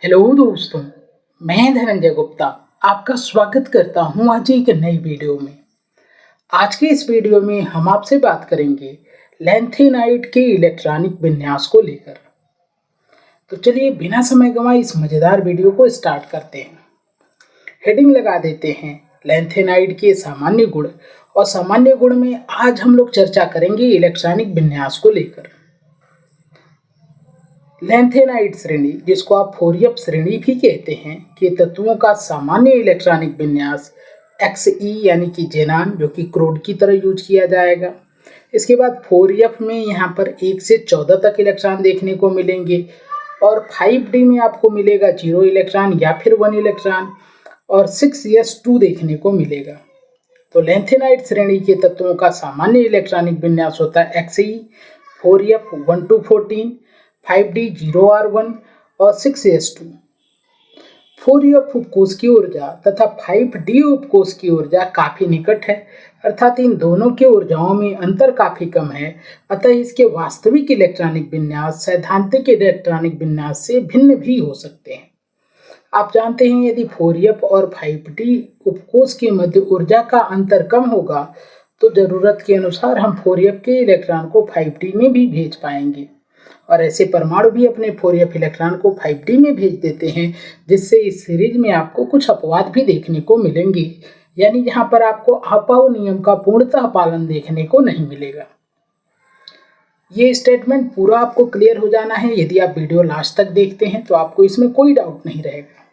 Hello दोस्तों, मैं धनंजय गुप्ता आपका स्वागत करता हूं आज एक नई वीडियो में। आज के इस वीडियो में हम आपसे बात करेंगे लैंथेनाइड के इलेक्ट्रॉनिक विन्यास को लेकर। तो चलिए बिना समय गंवाए इस मज़ेदार वीडियो को स्टार्ट करते हैं। हेडिंग लगा देते हैं लैंथेनाइड के सामान्य गुण, और सामान्य गुण में आज हम लोग चर्चा करेंगे इलेक्ट्रॉनिक विन्यास को लेकर। लैंथेनाइड श्रेणी, जिसको आप फोरियप श्रेणी भी कहते हैं, के तत्वों का सामान्य इलेक्ट्रॉनिक विन्यास XE यानी कि जेनान, जो कि क्रोड की तरह यूज किया जाएगा। इसके बाद फोरियप में यहाँ पर 1 से 14 तक इलेक्ट्रॉन देखने को मिलेंगे, और 5D में आपको मिलेगा 0 इलेक्ट्रॉन या फिर 1 इलेक्ट्रॉन, और 6s2 देखने को मिलेगा। तो लैंथेनाइड श्रेणी के तत्वों का सामान्य इलेक्ट्रॉनिक विन्यास होता है XE, फोरियप 1 to 14, 5D 0R1 और 6s2। फोरियप उपकोष की ऊर्जा तथा 5D उपकोष की ऊर्जा काफी निकट है, अर्थात इन दोनों की ऊर्जाओं में अंतर काफी कम है। अतः इसके वास्तविक इलेक्ट्रॉनिक विन्यास सैद्धांतिक इलेक्ट्रॉनिक विन्यास से भिन्न भी हो सकते हैं। आप जानते हैं, यदि फोरियप और 5D उपकोष के मध्य ऊर्जा का अंतर कम होगा तो जरूरत के अनुसार हम फोरियप के इलेक्ट्रॉन को 5D में भी भेज पाएंगे, और ऐसे परमाणु भी अपने फोरियप इलेक्ट्रॉन को 5D में भेज देते हैं, जिससे इस सीरीज में आपको कुछ अपवाद भी देखने को मिलेंगे, यानी जहां पर आपको अपाव नियम का पूर्णतः पालन देखने को नहीं मिलेगा। ये स्टेटमेंट पूरा आपको क्लियर हो जाना है। यदि आप वीडियो लास्ट तक देखते हैं तो आपको इसमें कोई डाउट नहीं रहेगा।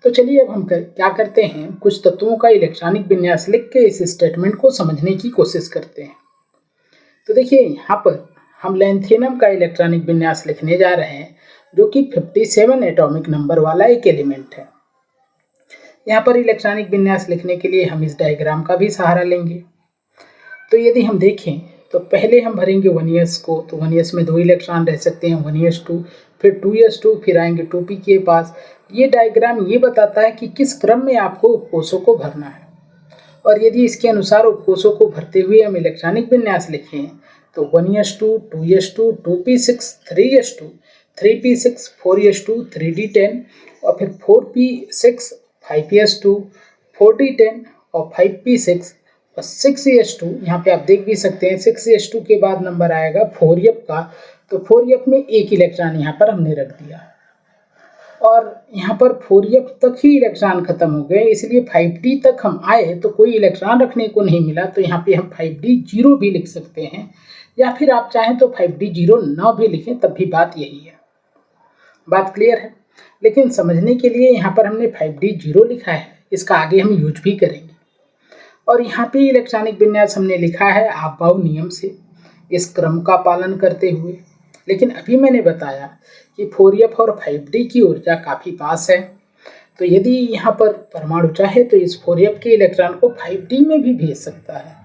तो चलिए अब हम क्या करते हैं, कुछ तत्वों का इलेक्ट्रॉनिक विन्यास लिख के इस स्टेटमेंट को समझने की कोशिश करते हैं। तो देखिए, यहाँ पर हम लैंथेनम का इलेक्ट्रॉनिक विन्यास लिखने जा रहे हैं, जो कि 57 एटॉमिक नंबर वाला एक एलिमेंट है। यहाँ पर इलेक्ट्रॉनिक विन्यास लिखने के लिए हम इस डायग्राम का भी सहारा लेंगे। तो यदि हम देखें तो पहले हम भरेंगे 1s को, तो 1s में 2 इलेक्ट्रॉन रह सकते हैं, 1s2, फिर 2s2, फिर आएंगे 2p के पास। ये डायग्राम ये बताता है कि किस क्रम में आपको उपकोषों को भरना है, और यदि इसके अनुसार उपकोषों को भरते हुए हम इलेक्ट्रॉनिक विन्यास लिखें तो 1s2, 2s2, 2p6, 3s2, 3p6, 4s2, 3d10, और फिर 4p6, 5s2, 4d10 और 5p6 और 6s2। यहाँ पे आप देख भी सकते हैं 6s2 के बाद नंबर आएगा फोरियप का, तो फोरियप में 1 इलेक्ट्रॉन यहाँ पर हमने रख दिया, और यहाँ पर फोरियप तक ही इलेक्ट्रॉन खत्म हो गए, इसलिए 5D तक हम आए तो कोई इलेक्ट्रॉन रखने को नहीं मिला। तो यहाँ पे हम 5D 0 भी लिख सकते हैं, या फिर आप चाहें तो 5D 0 न भी लिखें, तब भी बात यही है। बात क्लियर है? लेकिन समझने के लिए यहाँ पर हमने 5D 0 लिखा है, इसका आगे हम यूज भी करेंगे। और यहाँ पे इलेक्ट्रॉनिक विन्यास हमने लिखा है अपाव नियम से, इस क्रम का पालन करते हुए। लेकिन अभी मैंने बताया कि फोरियप और 5D की ऊर्जा काफ़ी पास है, तो यदि यहाँ पर परमाणु चाहे तो इस फोरियप के इलेक्ट्रॉन को 5D में भी भेज सकता है।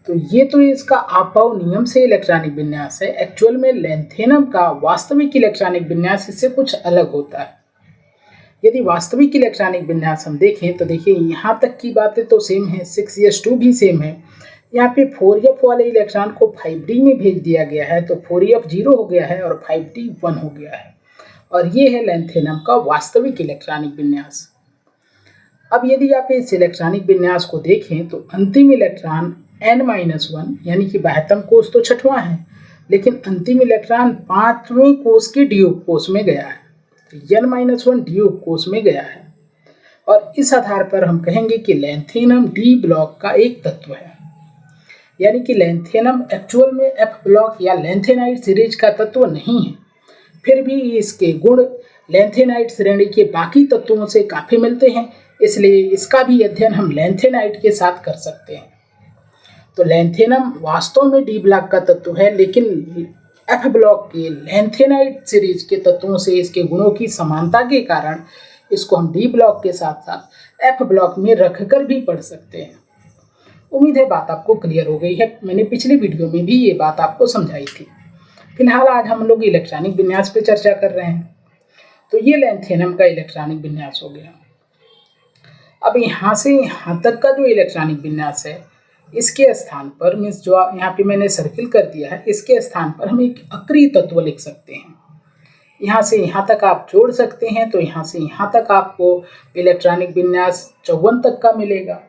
तो ये तो इसका अपाव नियम से इलेक्ट्रॉनिक विन्यास है। एक्चुअल में लैंथेनम का वास्तविक इलेक्ट्रॉनिक विन्यास इससे कुछ अलग होता है। यदि वास्तविक इलेक्ट्रॉनिक विन्यास हम देखें तो देखिए, यहाँ तक की बातें तो सेम है, 6s2 भी सेम है। यहाँ पे फोरियप वाले इलेक्ट्रॉन को 5D में भेज दिया गया है, तो फोरियप 0 हो गया है और 5D 1 हो गया है, और ये है लैंथेनम का वास्तविक इलेक्ट्रॉनिक विन्यास। अब यदि आप इस इलेक्ट्रॉनिक विन्यास को देखें तो अंतिम इलेक्ट्रॉन n-1 यानी कि 72वां कोष तो 6वां है, लेकिन अंतिम इलेक्ट्रॉन 5वें कोष के डी उपकोष में गया है, n-1 डी उपकोष में गया है, और इस आधार पर हम कहेंगे कि लैंथेनम डी ब्लॉक का एक तत्व है। यानी कि लैंथेनम एक्चुअल में F ब्लॉक या लैंथेनाइड सीरीज का तत्व नहीं है, फिर भी इसके गुण लैंथेनाइड श्रेणी के बाकी तत्वों से काफ़ी मिलते हैं, इसलिए इसका भी अध्ययन हम लैंथेनाइड के साथ कर सकते हैं। तो लैंथेनम वास्तव में डी ब्लॉक का तत्व है, लेकिन F ब्लॉक के लैंथेनाइड सीरीज के तत्वों से इसके गुणों की समानता के कारण इसको हम डी ब्लॉक के साथ साथ F ब्लॉक में रखकर भी पढ़ सकते हैं। उम्मीद है बात आपको क्लियर हो गई है। मैंने पिछली वीडियो में भी ये बात आपको समझाई थी। फिलहाल आज हम लोग इलेक्ट्रॉनिक विन्यास पे चर्चा कर रहे हैं। तो ये लैंथेनम का इलेक्ट्रॉनिक विन्यास हो गया। अब यहाँ से यहाँ तक का जो इलेक्ट्रॉनिक विन्यास है, इसके स्थान पर मीन्स जो यहाँ पे मैंने सर्किल कर दिया है, इसके स्थान पर हम एक अक्रिय तत्व लिख सकते हैं। यहाँ से यहाँ तक आप जोड़ सकते हैं, तो यहाँ से यहाँ तक आपको इलेक्ट्रॉनिक विन्यास 54 तक का मिलेगा।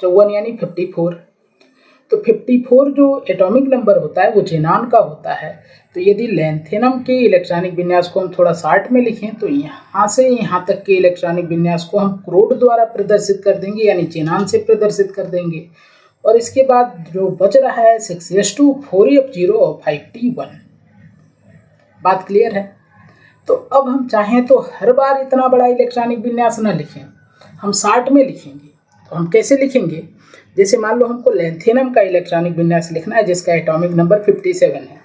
54 यानी 54। तो 54 जो एटॉमिक नंबर होता है वो ज़ेनॉन का होता है। तो यदि लैंथेनम के इलेक्ट्रॉनिक विन्यास को हम थोड़ा शार्ट में लिखें, तो यहाँ से यहाँ तक के इलेक्ट्रॉनिक विन्यास को हम क्रोड द्वारा प्रदर्शित कर देंगे, यानी ज़ेनॉन से प्रदर्शित कर देंगे। और इसके बाद जो बच रहा है 6s2, 4f0 और 5d1। बात क्लियर है? तो अब हम चाहें तो हर बार इतना बड़ा इलेक्ट्रॉनिक विन्यास न लिखें, हम शार्ट में लिखेंगे। तो हम कैसे लिखेंगे? जैसे मान लो हमको लैंथेनम का इलेक्ट्रॉनिक विन्यास लिखना है जिसका एटॉमिक नंबर 57 है,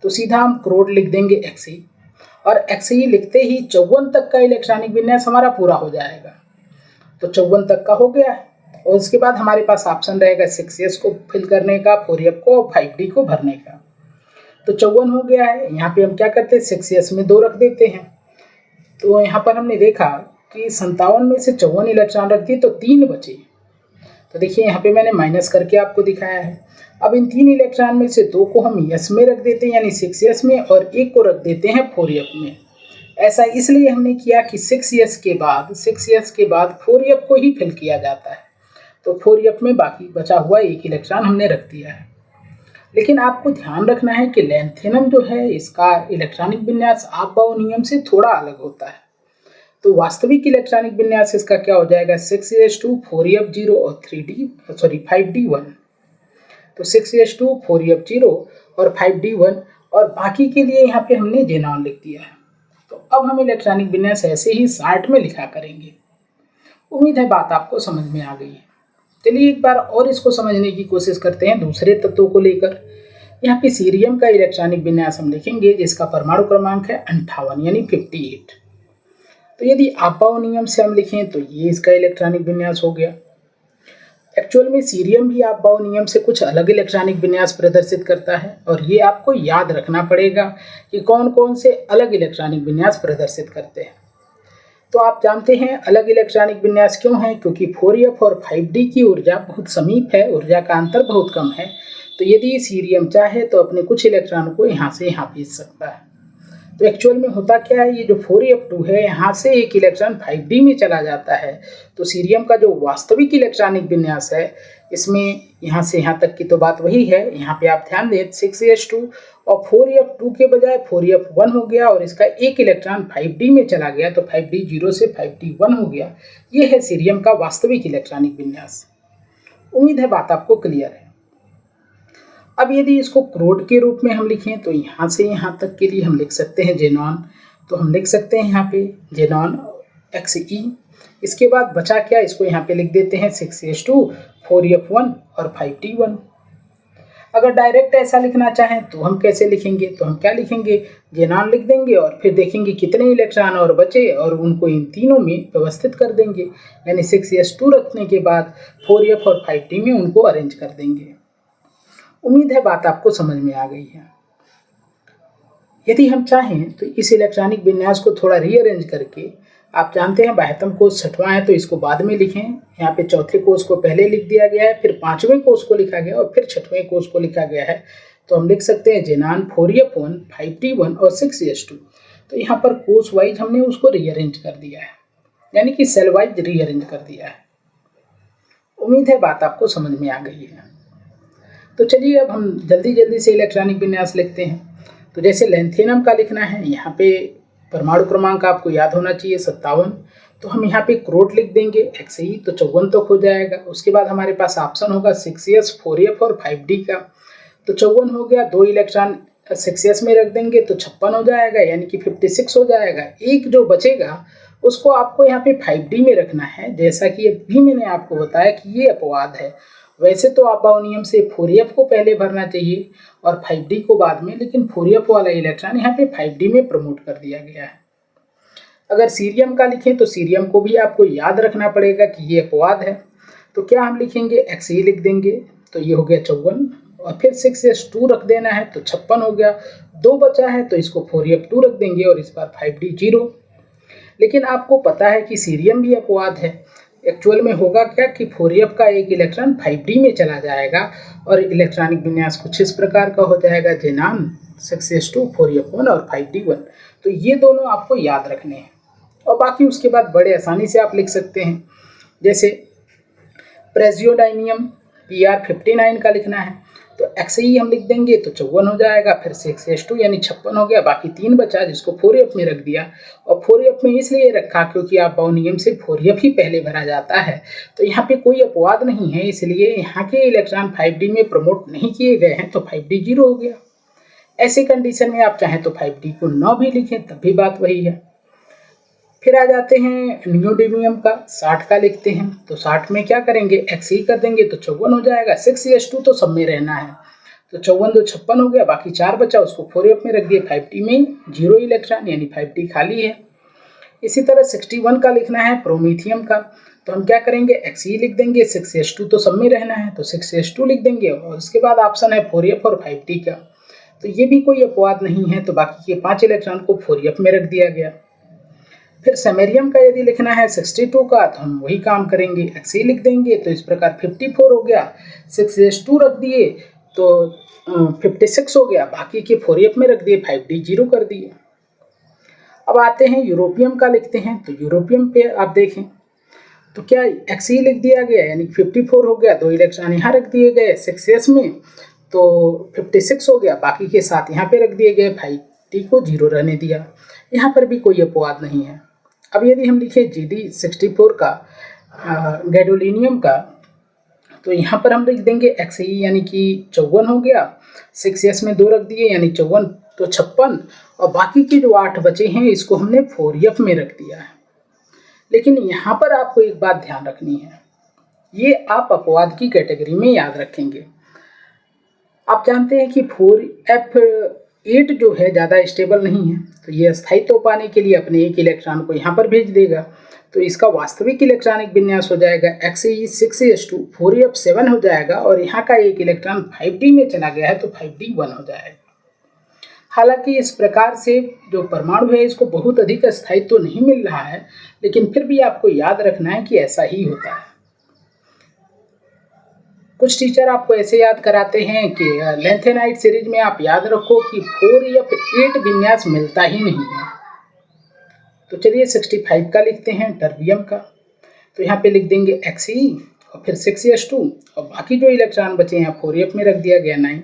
तो सीधा हम क्रोड लिख देंगे Xe, और Xe लिखते ही 54 तक का इलेक्ट्रॉनिक विन्यास हमारा पूरा हो जाएगा। तो 54 तक का हो गया है, और उसके बाद हमारे पास ऑप्शन रहेगा 6s को फिल करने का, 4f को और 5d को भरने का। तो 54 हो गया है। यहाँ पे हम क्या करते हैं, 6s में 2 रख देते हैं। तो यहाँ पर हमने देखा कि 57 में से 54 इलेक्ट्रॉन रख दिए तो 3 बचे। तो देखिए यहाँ पे मैंने माइनस करके आपको दिखाया है। अब इन 3 इलेक्ट्रॉन में से 2 को हम s में रख देते हैं, यानी 6s में, और 1 को रख देते हैं 4f में। ऐसा इसलिए हमने किया कि 6s के बाद 4f को ही फिल किया जाता है। तो 4f में बाकी बचा हुआ 1 इलेक्ट्रॉन हमने रख दिया है। लेकिन आपको ध्यान रखना है कि लैंथेनम जो है इसका इलेक्ट्रॉनिक विन्यास आप-बाओ नियम से थोड़ा अलग होता है। तो वास्तविक इलेक्ट्रॉनिक विन्यास इसका क्या हो जाएगा, 6s2, 4f0 और 5d1। तो 6s2, 4f0 और 5d1, और बाकी के लिए यहाँ पे हमने ज़ेनॉन लिख दिया है। तो अब हम इलेक्ट्रॉनिक विन्यास ऐसे ही शार्ट में लिखा करेंगे। उम्मीद है बात आपको समझ में आ गई है। चलिए एक बार और इसको समझने की कोशिश करते हैं दूसरे तत्वों को लेकर। यहाँ पे सीरियम का इलेक्ट्रॉनिक विन्यास हम लिखेंगे जिसका परमाणु क्रमांक है 58 यानी 58। तो यदि आप-बाओ नियम से हम लिखें तो ये इसका इलेक्ट्रॉनिक विन्यास हो गया। एक्चुअल में सीरियम भी आप-बाओ नियम से कुछ अलग इलेक्ट्रॉनिक विन्यास प्रदर्शित करता है, और ये आपको याद रखना पड़ेगा कि कौन कौन से अलग इलेक्ट्रॉनिक विन्यास प्रदर्शित करते हैं। तो आप जानते हैं अलग इलेक्ट्रॉनिक विन्यास क्यों है, क्योंकि 4f और 5d की ऊर्जा बहुत समीप है, ऊर्जा का अंतर बहुत कम है। तो यदि सीरियम चाहे तो अपने कुछ इलेक्ट्रॉन को यहाँ से यहाँ भेज सकता है। तो एक्चुअल में होता क्या है, ये जो 4f2 है यहाँ से एक इलेक्ट्रॉन 5d में चला जाता है। तो सीरियम का जो वास्तविक इलेक्ट्रॉनिक विन्यास है इसमें यहाँ से यहाँ तक की तो बात वही है। यहाँ पे आप ध्यान दें 6s2 और 4f2 के बजाय 4f1 हो गया, और इसका एक इलेक्ट्रॉन 5d में चला गया, तो 5d0 से 5d1 हो गया। ये है सीरियम का वास्तविक इलेक्ट्रॉनिक विन्यास। उम्मीद है बात आपको क्लियर है। अब यदि इसको क्रोड के रूप में हम लिखें तो यहाँ से यहाँ तक के लिए हम लिख सकते हैं ज़ेनॉन। तो हम लिख सकते हैं यहाँ पे ज़ेनॉन Xe। इसके बाद बचा क्या, इसको यहाँ पे लिख देते हैं 6s2, 4f1 और 5d1। अगर डायरेक्ट ऐसा लिखना चाहें तो हम कैसे लिखेंगे, तो हम क्या लिखेंगे, ज़ेनॉन लिख देंगे और फिर देखेंगे कितने इलेक्ट्रॉन और बचे, और उनको इन तीनों में व्यवस्थित कर देंगे। यानी 6s2 रखने के बाद 4f और 5d में उनको अरेंज कर देंगे। उम्मीद है बात आपको समझ में आ गई है। यदि हम चाहें तो इस इलेक्ट्रॉनिक विन्यास को थोड़ा रीअरेंज करके, आप जानते हैं 72 कोष 6वां है तो इसको बाद में लिखें। यहाँ पे चौथे कोष को पहले लिख दिया गया है, फिर 5वें कोष को लिखा गया और फिर 6वें कोष को लिखा गया है। तो हम लिख सकते हैं ज़ेनॉन 4f1, 5d1 और 6s2। तो यहाँ पर कोष वाइज हमने उसको रीअरेंज कर दिया है, यानी कि सेल वाइज रीअरेंज कर दिया है। उम्मीद है बात आपको समझ में आ गई है। तो चलिए अब हम जल्दी से इलेक्ट्रॉनिक विन्यास लिखते हैं। तो जैसे लैंथेनम का लिखना है, यहाँ पे परमाणु क्रमांक आपको याद होना चाहिए 57। तो हम यहाँ पे क्रोड लिख देंगे Xe, तो 54 तक हो जाएगा। उसके बाद हमारे पास ऑप्शन होगा 6s, 4f और 5d का। तो 54 हो गया, 2 इलेक्ट्रॉन 6s में रख देंगे तो 56 हो जाएगा, यानी कि 56 हो जाएगा। एक जो बचेगा उसको आपको यहाँ पे 5d में रखना है, जैसा कि अभी मैंने आपको बताया कि ये अपवाद है। वैसे तो आप-बाओ नियम से 4f को पहले भरना चाहिए और 5d को बाद में, लेकिन 4f वाला इलेक्ट्रॉन यहाँ पे 5d में प्रमोट कर दिया गया है। अगर सीरियम का लिखें तो सीरियम को भी आपको याद रखना पड़ेगा कि ये अपवाद है। तो क्या हम लिखेंगे, Xe लिख देंगे, तो ये हो गया 54, और फिर 6s2 रख देना है तो 56 हो गया। 2 बचा है तो इसको 4f2 रख देंगे और इस बार 5d0। लेकिन आपको पता है कि सीरियम भी अपवाद है, एक्चुअल में होगा क्या कि 4f का एक इलेक्ट्रॉन 5d में चला जाएगा और इलेक्ट्रॉनिक विन्यास कुछ इस प्रकार का हो जाएगा, जेनान 6s2 4f1 और 5d1। तो ये दोनों आपको याद रखने हैं और बाकी उसके बाद बड़े आसानी से आप लिख सकते हैं। जैसे प्रेजियोडाइनियम Pr59 का लिखना है तो Xe हम लिख देंगे तो 54 हो जाएगा, फिर 6s2 यानी 56 हो गया, बाकी 3 बचा जिसको 4f में रख दिया। और 4f में इसलिए रखा क्योंकि आप नियम से 4f ही पहले भरा जाता है, तो यहाँ पे कोई अपवाद नहीं है, इसलिए यहाँ के इलेक्ट्रॉन 5d में प्रमोट नहीं किए गए हैं तो 5d 0 हो गया। ऐसे कंडीशन में आप चाहें तो 5d को 9 भी लिखें तब भी बात वही है। फिर आ जाते हैं नियोडिमियम का, 60 का लिखते हैं तो 60 में क्या करेंगे, Xe कर देंगे तो 54 हो जाएगा। 6s2 तो सब में रहना है तो 54 2 56 हो गया, बाकी 4 बचा उसको 4f में रख दिए, 5d में 0 इलेक्ट्रॉन यानी 5d खाली है। इसी तरह 61 का लिखना है प्रोमीथियम का, तो हम क्या करेंगे, Xe लिख देंगे, 6s2 तो सब में रहना है तो 6s2 लिख देंगे और उसके बाद ऑप्शन है 4f और 5d का, तो ये भी कोई अपवाद नहीं है, तो बाकी के 5 इलेक्ट्रॉन को 4f में रख दिया गया। फिर सेमेरियम का यदि लिखना है 62 का तो हम वही काम करेंगे, Xe लिख देंगे तो इस प्रकार 54 हो गया, 6s2 रख दिए तो 56 हो गया, बाकी के 4f में रख दिए, 5d 0 कर दिए। अब आते हैं यूरोपियम का लिखते हैं, तो यूरोपियम पे आप देखें तो क्या Xe लिख दिया गया यानी 54 हो गया, 2 इलेक्ट्रॉन यहाँ रख दिए गए 6s में तो 56 हो गया, बाकी के साथ यहाँ पे रख दिए गए, 5d को 0 रहने दिया, यहाँ पर भी कोई अपवाद नहीं है। अब यदि हम लिखें Gd64 का गैडोलिनियम का, तो यहाँ पर हम लिख देंगे Xe यानी कि 54 हो गया, 6s में 2 रख दिए यानी 54 तो 56, और बाकी के जो 8 बचे हैं इसको हमने 4f में रख दिया है। लेकिन यहाँ पर आपको एक बात ध्यान रखनी है, ये आप अपवाद की कैटेगरी में याद रखेंगे। आप जानते हैं कि 4f8 जो है ज़्यादा स्टेबल नहीं है, तो ये स्थायित्व पाने के लिए अपने एक इलेक्ट्रॉन को यहाँ पर भेज देगा, तो इसका वास्तविक इलेक्ट्रॉनिक विन्यास हो जाएगा Xe 6s2 4f7 हो जाएगा, और यहाँ का एक इलेक्ट्रॉन 5d में चला गया है तो 5d 1 हो जाएगा। हालांकि इस प्रकार से जो परमाणु है इसको बहुत अधिक स्थायित्व नहीं मिल रहा है, लेकिन फिर भी आपको याद रखना है कि ऐसा ही होता है। कुछ टीचर आपको ऐसे याद कराते हैं कि लेंथेनाइट सीरीज में आप याद रखो कि 4f8 विन्यास मिलता ही नहीं है। तो चलिए 65 का लिखते हैं टर्बियम का, तो यहाँ पे लिख देंगे Xe और फिर 6s2 और बाकी जो इलेक्ट्रॉन बचे हैं 4f में रख दिया गया 9।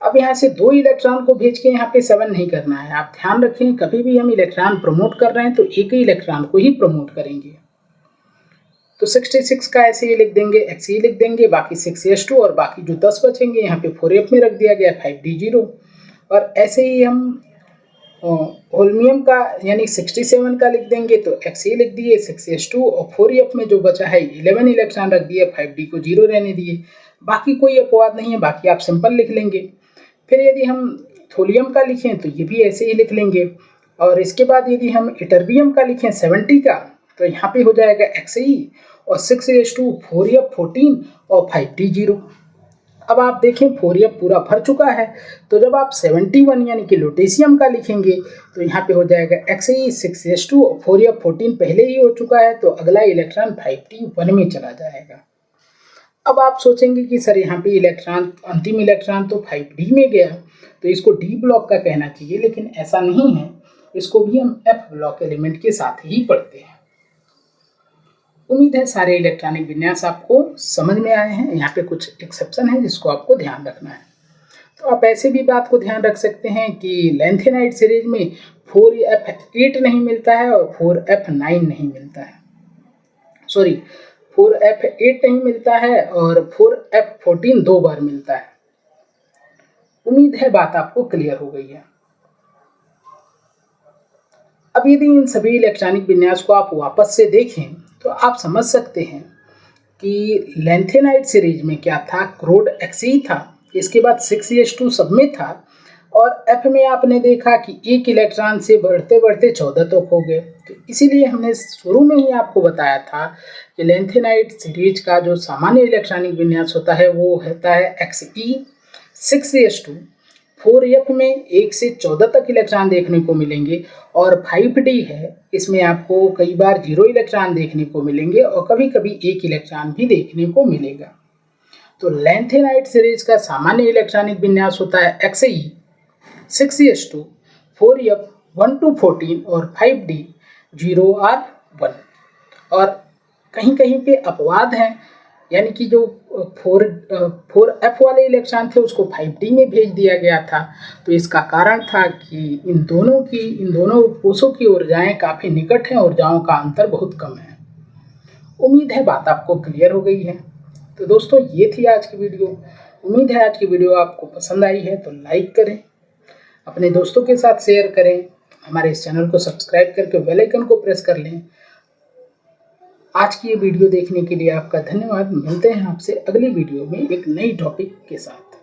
अब यहाँ से 2 इलेक्ट्रॉन को भेज के यहाँ पे 7 नहीं करना है। आप ध्यान रखें कभी भी हम इलेक्ट्रॉन प्रमोट कर रहे हैं तो एक ही इलेक्ट्रॉन को ही प्रमोट करेंगे। तो 66 का ऐसे ही लिख देंगे, Xe लिख देंगे, बाकी 6s2 और बाकी जो 10 बचेंगे यहाँ पे 4f में रख दिया गया 5d 0। और ऐसे ही हम होल्मियम का यानी 67 का लिख देंगे, तो Xe लिख दिए, 6s2 और 4f में जो बचा है 11 इलेक्ट्रॉन रख दिए, 5d को 0 रहने दिए, बाकी कोई अपवाद नहीं है, बाकी आप सिंपल लिख लेंगे। फिर यदि हम थोलियम का लिखें तो ये भी ऐसे ही लिख लेंगे, और इसके बाद यदि हम इटर्बियम का लिखें 70 का, तो यहाँ पे हो जाएगा Xe और 6s2 4f14 और 5d 0। अब आप देखें 4f पूरा भर चुका है, तो जब आप 71 यानी कि लुटेशियम का लिखेंगे तो यहाँ पे हो जाएगा Xe 6s2 और 4f14 पहले ही हो चुका है, तो अगला इलेक्ट्रॉन 5d 1 में चला जाएगा। अब आप सोचेंगे कि सर यहाँ पे इलेक्ट्रॉन अंतिम इलेक्ट्रॉन तो 5d में गया, तो इसको d ब्लॉक का कहना चाहिए, लेकिन ऐसा नहीं है, इसको भी हम f ब्लॉक एलिमेंट के साथ ही पढ़ते हैं। उम्मीद है सारे इलेक्ट्रॉनिक विन्यास आपको समझ में आए हैं। यहाँ पे कुछ एक्सेप्शन है जिसको आपको ध्यान रखना है। तो आप ऐसे भी बात को ध्यान रख सकते हैं कि लेंथेनाइट सीरीज में 4f8 नहीं मिलता है और 4f9 नहीं मिलता है, 4f8 नहीं मिलता है और 4f14 2 बार मिलता है। उम्मीद है बात आपको क्लियर हो गई है। अब यदि इन सभी इलेक्ट्रॉनिक विन्यास को आप वापस से देखें तो आप समझ सकते हैं कि लेंथेनाइट सीरीज में क्या था, क्रोड Xe था, इसके बाद 6s2 सब में था, और F में आपने देखा कि एक इलेक्ट्रॉन से बढ़ते बढ़ते 14 तक हो गए। तो इसीलिए हमने शुरू में ही आपको बताया था कि लेंथेनाइट सीरीज का जो सामान्य इलेक्ट्रॉनिक विन्यास होता है वो होता है Xe 6s2 4f में 1 से 14 तक इलेक्ट्रॉन देखने को मिलेंगे और 5d है, इसमें आपको कई बार 0 इलेक्ट्रॉन देखने को मिलेंगे और कभी कभी 1 इलेक्ट्रॉन भी देखने को मिलेगा। तो लैंथेनाइड सीरीज का सामान्य इलेक्ट्रॉनिक विन्यास होता है XE 6s2 4f 1 to 14 और 5d 0 or 1। और कहीं कहीं पे अपवाद हैं, यानी कि जो 4f वाले इलेक्ट्रॉन थे उसको 5d में भेज दिया गया था। तो इसका कारण था कि इन दोनों कोषों की ऊर्जाएं काफ़ी निकट हैं, ऊर्जाओं का अंतर बहुत कम है। उम्मीद है बात आपको क्लियर हो गई है। तो दोस्तों ये थी आज की वीडियो। उम्मीद है आज की वीडियो आपको पसंद आई है, तो लाइक करें, अपने दोस्तों के साथ शेयर करें, हमारे इस चैनल को सब्सक्राइब करके बेल आइकन को प्रेस कर लें। आज की ये वीडियो देखने के लिए आपका धन्यवाद। मिलते हैं आपसे अगली वीडियो में एक नई टॉपिक के साथ।